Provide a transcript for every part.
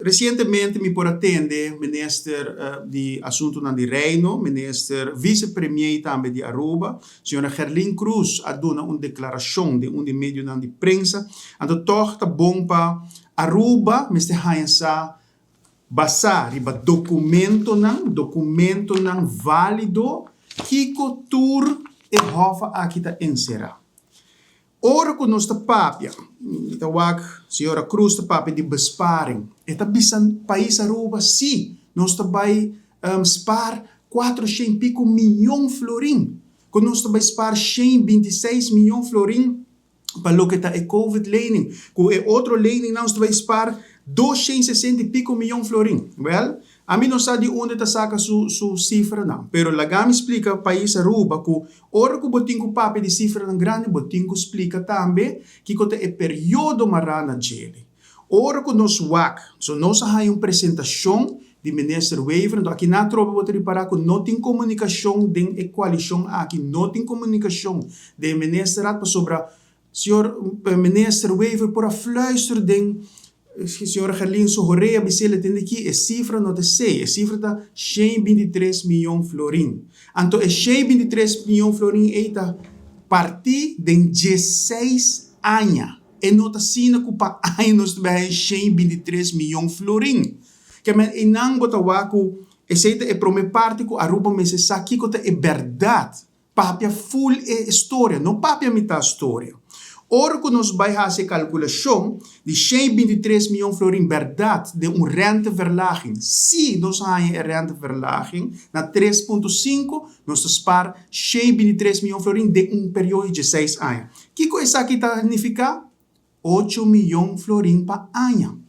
Recentemente mi por attende minister di assunto di Reino, minister vice-premier também di Aruba, senhora Gerlin Cruz, a dona uma declaração de um de meio de prensa, ando torta bom para Aruba, Mr. Hayansa, basar riba documento não válido, que tour e hofa aqui ta encerrar. Ora que nós papia, senhora Cruz ta papia de besparing. Eta bisan país Aruba, sim, nós vai spar 400 pico milhão florim. Que nós vai spar 126 milhão florim para o que está é COVID lening. Com é outro lening, nós vai spar 260 pico milhão florim. Well, a mim não sabe de onde está saca sua cifra não. Pero lá me explica país Aruba que ora que botinho papel de cifra não grande, botinho explica também que é período marana gele. Ora que nós wak, so nós há uma apresentação de ministro Wever, então aqui na tropa vou reparar que não tem comunicação de coalição aqui, não tem comunicação de ministro para sobre senhor ministro Wever por a fluister de senhora Gerlin Sohorea bisela tende aqui a cifra não te sei, a cifra está 123 milhões florim. Então é 123 milhões florim eita partir de 16 anos. E não está sendo que para anos vai 123 milhões florim. Que mas e não bota waku essa é prome parte que Aruba me se sabe que é verdade. Papia full é história, não papia metade história. Ora que nós vai fazer calculação de 123 milhões florim verdade de renteverlaging. Se nós temos renteverlaging na 3,5, nós spar 123 milhões florim de período de 6 anos. O que isso aqui significa? 8 milhões florim para ano.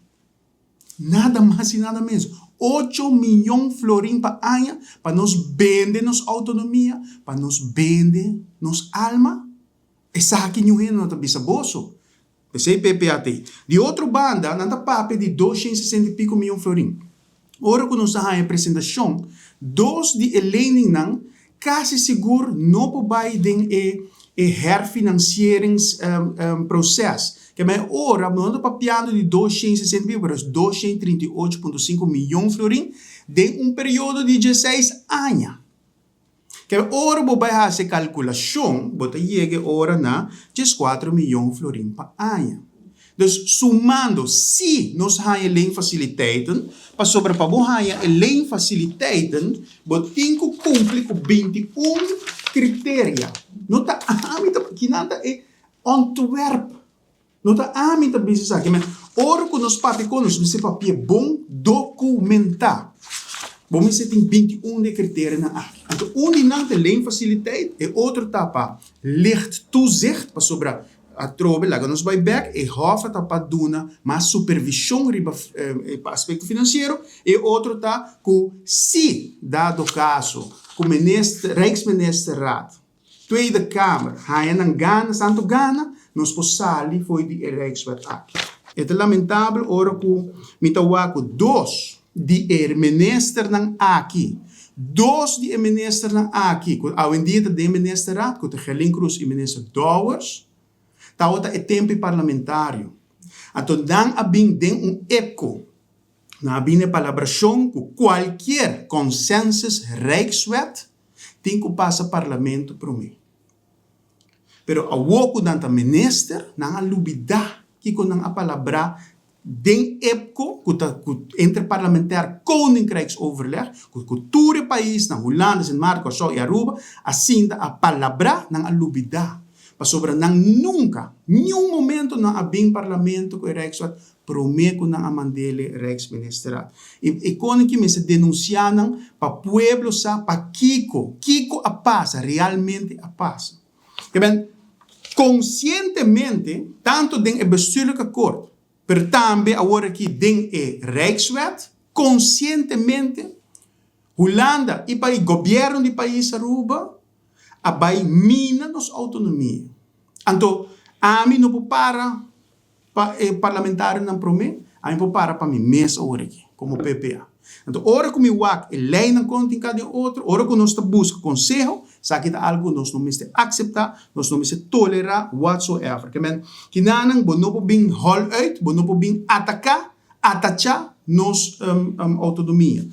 Nada mais e nada menos. 8 milhões florim para ano para nós vender nossa autonomia, para nós vender nossa alma. Essa aqui não é nota bisaboso. Esse é PPAT. De outra banda, nada papo de 260 e pico milhões florim. Ora que nós temos a apresentação, dos de elening não, quase seguro não pode ter herfinancieringsprocesso. Que é ora, nós estamos papiando de 260 mil para 238,5 milhões florim de período de 16 anos. Que ora você vai fazer calculação, você chega ora na 4 milhões florim para ano. Então, somando, se nós temos lei facilitaten, para sobre para você ter lei facilitaten, você tem que cumprir com 21 critérios. Não está que nada é Antwerp. Não está a business aqui, mas ora que nós papicos, nós temos papel bom documentar. Vamos ter 21 de critérios na aqui. Então, de não tem lei faciliteit, e outro tapa licht toezicht, para sobre a trobe, lá nós vai back, e hofa tapa duna, mas supervisão riba para aspecto financeiro, e outro tá que se dado caso, que o Rijksministerraad, Tweede Kamer, hij en Ghana, Santo Ghana, nós possali foi de Rijkswet aqui. É lamentável, ora que me tawaco dos de minister ng aqui. Dos de minister ng aqui. Ao em dia de ministerraad, que o Gerlin Cruz e minister Dowers, tawata é tempo parlamentário. Então, dan abing den eco, na abine palabração que qualquer consensus Rijkswet tem que passar parlamento para mim. Pero a woku danta minister na lubida que com a palavra den EPCO, que interparlamentar koninkrijksoverleg, que cultura país na Holanda, Sint Maarten, Curaçao e Aruba, assim a palavra na lubida. Para sobre nang nunca, nenhum momento na abing parlamento que Rijkswet prometo na amandele Rijksministerraad. E quando que me se denunciam para pueblo sa para Kiko a passa, realmente a passa. Que bem, conscientemente, tanto den bestuurlijke akkoord, pero também agora que den Rijkswet, conscientemente, Holanda e para o governo do país Aruba, abai mina nos autonomia. Então, a mim não para parlamentário não promete, a mim não para mim mesa hora aqui, como PPA. Então, hora que me wak, lei não conta em cada outro, hora que nós busca conselho, sabe que algo nós não me aceitar, nós não me tolerar, whatsoever. Que nanang, não pode vir hol uit, não pode vir atacar, nos autonomia.